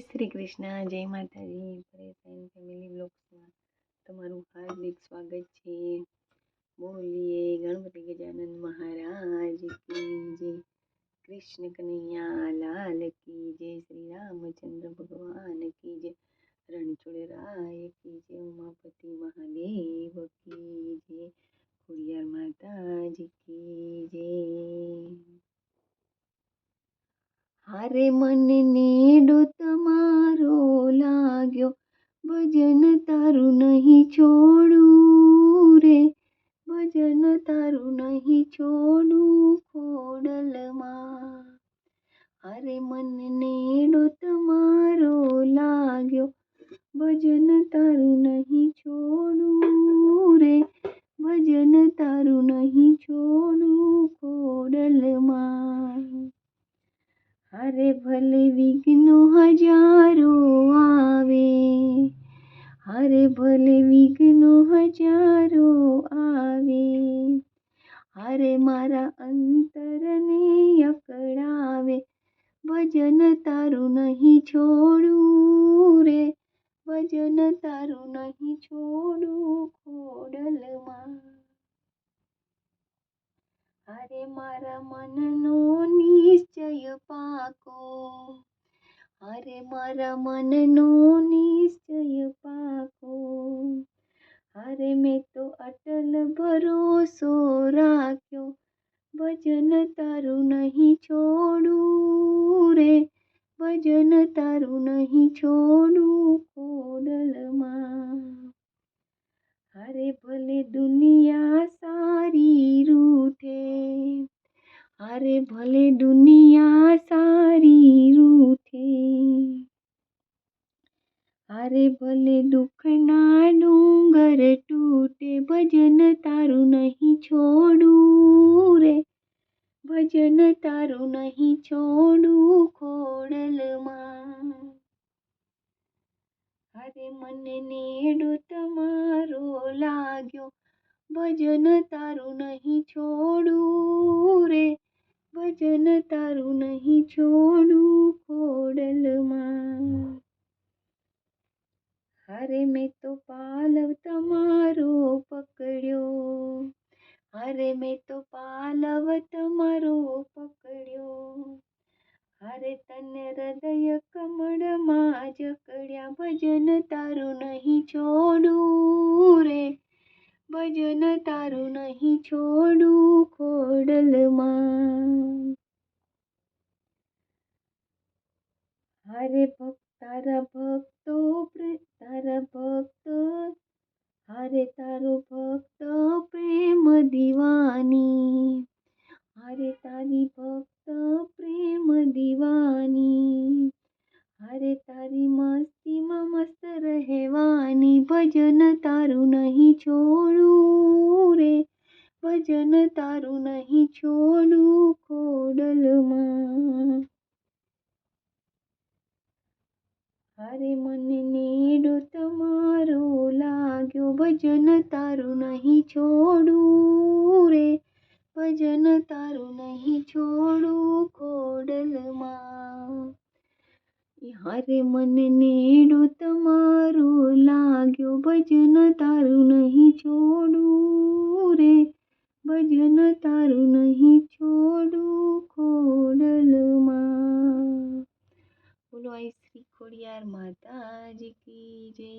શ્રી કૃષ્ણ, જય માતાજી. Paresh and family બ્લોગ્સમાં તમારું હાર્દિક સ્વાગત છે. બોલીએ ગણપતિ ગજાનન મહારાજ કી જય, કૃષ્ણ કનૈયા લાલ કી જય, શ્રી રામચંદ્ર ભગવાન કી જય, રણછોડરાય કી જય, ઉમાપતિ મહાદેવ કી જય, ખોડિયાર માતાજી કી જય. હારે મને નેડો તમારો લાગ્યો, ભજન તારું નહીં છોડું રે, ભજન તારું નહીં છોડું ખોડલમાં. હારે મને નેડો તમારો લાગ્યો, ભજન તારું નહીં છોડું રે, ભજન તારું નહીં છોડું ખોડલમાં. હારે ભલે વિઘ્નો હજારો આવે, હારે ભલે વિઘ્નો હજારો આવે, હારે મારા અંતરને અકળાવે, ભજન તારું નહીં છોડું રે, ભજન તારું નહીં છોડું ખોડલમાં. હારે મારા મનનો નિશ્ચય પાકો, હારે મારા મનનો નિશ્ચય પાકો, હારે મેં તો અટલ ભરોસો રાખ્યો, ભજન તારું નહીં છોડું રે, ભજન તારું નહીં છોડું ખોડલમાં. હારે ભલે દુનિયા સારી રૂઠે, હારે ભલે દુનિયા સારી રૂઠે, હારે ભલે દુઃખના ડુંગર તૂટે, ભજન તારું નહીં છોડું રે, ભજન તારું નહીં છોડું ખોડલમાં. હારે મને નેડો તમારો લાગ્યો, ભજન તારું નહીં છોડું રે, ભજન તારું નહીં છોડું ખોડલમાં. હારે મેં તો પાલવ તમારો પકડ્યો, હારે મેં તો પાલવ તમારો પકડ્યો, હારે તને હૃદય કમળમાં જકડ્યા, ભજન તારું નહીં છોડું રે, ભજન તારું નહીં છોડું ખોડલમાં. હારે તારા ભક્તો તારા ભક્ત, હારે તારો ભક્ત પ્રેમ દીવાની, હારે તારી ભક્ત પ્રેમ દીવાની, હારે તારી મસ્તીમાં મસ્ત રહેવાની, ભજન તારું નહીં છોડું રે, ભજન તારું નહીં છોડું ખોડલમાં. હારે મને નેડો તમારો લાગ્યો, ભજન તારું નહીં છોડું રે, ભજન તારું નહીં છોડું ખોડલમાં. હારે મને નેડો તમારો લાગ્યો, ભજન તારું નહીં છોડું રે, ભજન તારું નહીં છોડું ખોડલમાં. બોલો આઈ શ્રી ખોડિયાર માતાજી કી જય.